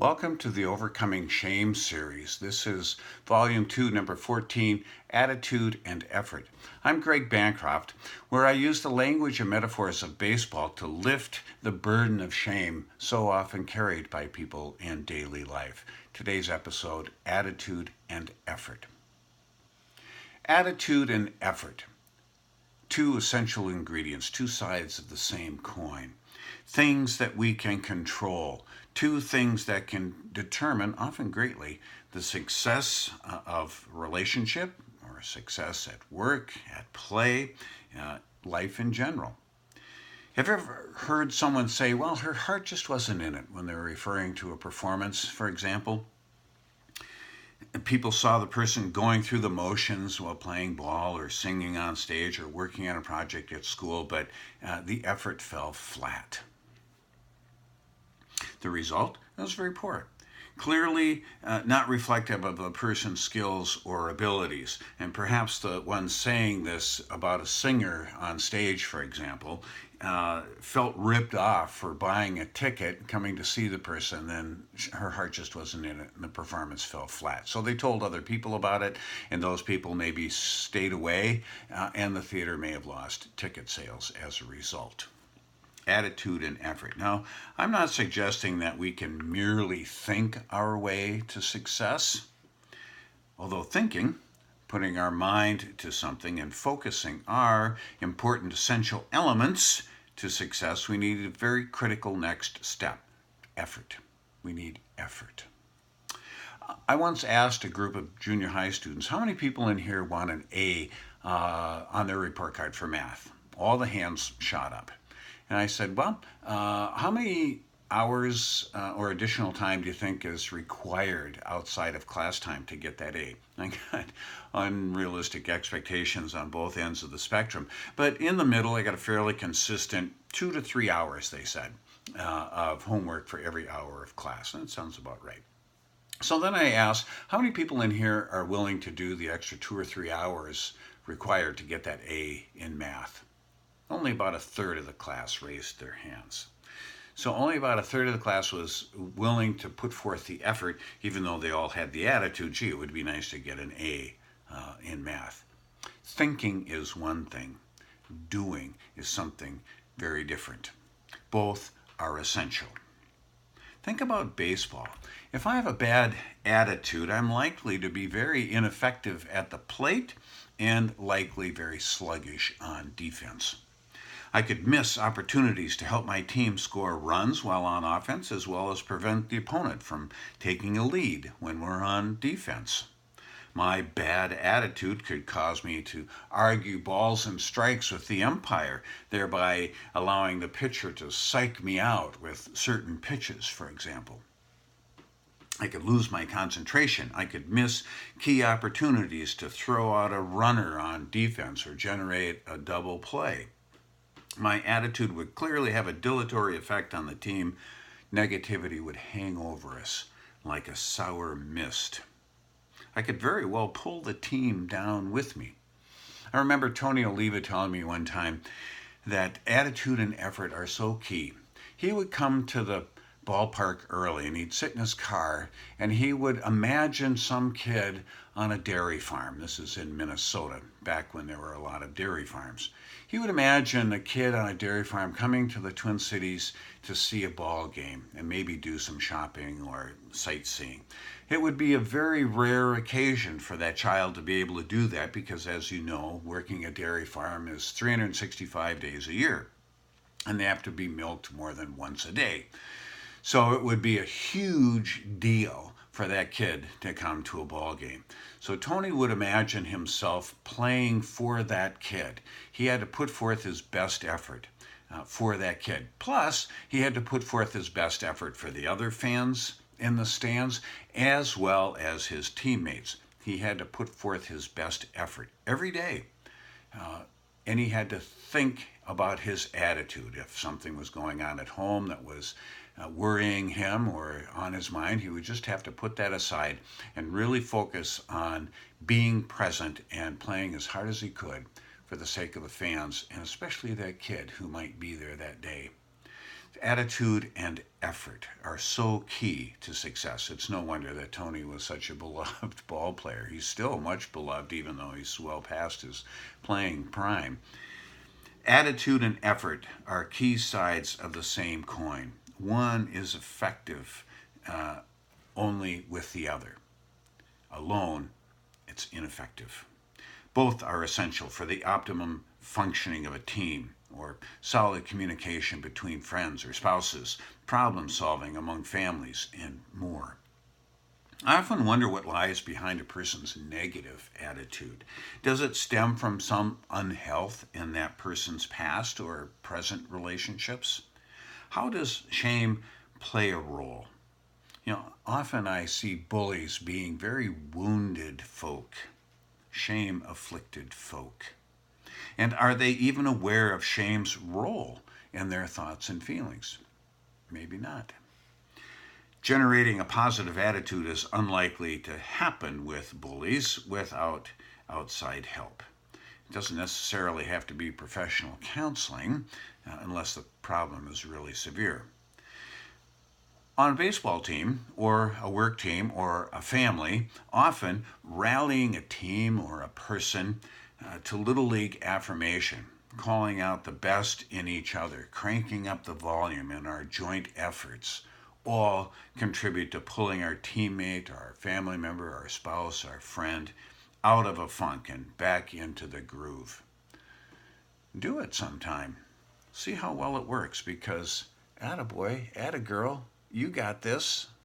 Welcome to the Overcoming Shame series. This is Volume 2, Number 14, Attitude and Effort. I'm Greg Bancroft, where I use the language and metaphors of baseball to lift the burden of shame so often carried by people in daily life. Today's episode, Attitude and Effort. Attitude and effort. Two essential ingredients, two sides of the same coin. Things that we can control, two things that can determine, often greatly, the success of relationship or success at work, at play, life in general. Have you ever heard someone say, well, her heart just wasn't in it when they were referring to a performance, for example? People saw the person going through the motions while playing ball or singing on stage or working on a project at school, but the effort fell flat. The result was very poor. Clearly not reflective of the person's skills or abilities. And perhaps the one saying this about a singer on stage, for example, felt ripped off for buying a ticket, coming to see the person, then her heart just wasn't in it and the performance fell flat. So they told other people about it, and those people maybe stayed away, and the theater may have lost ticket sales as a result. Attitude and effort. Now, I'm not suggesting that we can merely think our way to success, although thinking, putting our mind to something and focusing are important essential elements to success. We need a very critical next step, effort. We need effort. I once asked a group of junior high students, how many people in here want an A on their report card for math? All the hands shot up. And I said, well, how many hours or additional time do you think is required outside of class time to get that A? I got unrealistic expectations on both ends of the spectrum. But in the middle, I got a fairly consistent 2 to 3 hours, they said, of homework for every hour of class. And it sounds about right. So then I asked, how many people in here are willing to do the extra 2 or 3 hours required to get that A in math? Only about a third of the class raised their hands. So only about a third of the class was willing to put forth the effort, even though they all had the attitude, gee, it would be nice to get an A in math. Thinking is one thing. Doing is something very different. Both are essential. Think about baseball. If I have a bad attitude, I'm likely to be very ineffective at the plate and likely very sluggish on defense. I could miss opportunities to help my team score runs while on offense, as well as prevent the opponent from taking a lead when we're on defense. My bad attitude could cause me to argue balls and strikes with the umpire, thereby allowing the pitcher to psych me out with certain pitches, for example. I could lose my concentration. I could miss key opportunities to throw out a runner on defense or generate a double play. My attitude would clearly have a dilatory effect on the team. Negativity would hang over us like a sour mist. I could very well pull the team down with me. I remember Tony Oliva telling me one time that attitude and effort are so key. He would come to the ballpark early and he'd sit in his car and he would imagine some kid on a dairy farm. This is in Minnesota, back when there were a lot of dairy farms. He would imagine a kid on a dairy farm coming to the Twin Cities to see a ball game and maybe do some shopping or sightseeing. It would be a very rare occasion for that child to be able to do that because, as you know, working a dairy farm is 365 days a year and they have to be milked more than once a day. So it would be a huge deal for that kid to come to a ball game. So Tony would imagine himself playing for that kid. He had to put forth his best effort for that kid. Plus, he had to put forth his best effort for the other fans in the stands as well as his teammates. He had to put forth his best effort every day. And he had to think about his attitude. If something was going on at home that was worrying him or on his mind, he would just have to put that aside and really focus on being present and playing as hard as he could for the sake of the fans and especially that kid who might be there that day. Attitude and effort are so key to success. It's no wonder that Tony was such a beloved ball player. He's still much beloved, even though he's well past his playing prime. Attitude and effort are key sides of the same coin. One is effective only with the other. Alone, it's ineffective. Both are essential for the optimum functioning of a team, or solid communication between friends or spouses, problem solving among families, and more. I often wonder what lies behind a person's negative attitude. Does it stem from some unhealth in that person's past or present relationships? How does shame play a role? Often I see bullies being very wounded folk, shame afflicted folk. And are they even aware of shame's role in their thoughts and feelings? Maybe not. Generating a positive attitude is unlikely to happen with bullies without outside help. It doesn't necessarily have to be professional counseling unless the problem is really severe. On a baseball team or a work team or a family, often rallying a team or a person to Little League affirmation, calling out the best in each other, cranking up the volume in our joint efforts, all contribute to pulling our teammate, our family member, our spouse, our friend out of a funk and back into the groove. Do it sometime. See how well it works, because attaboy, attagirl, you got this.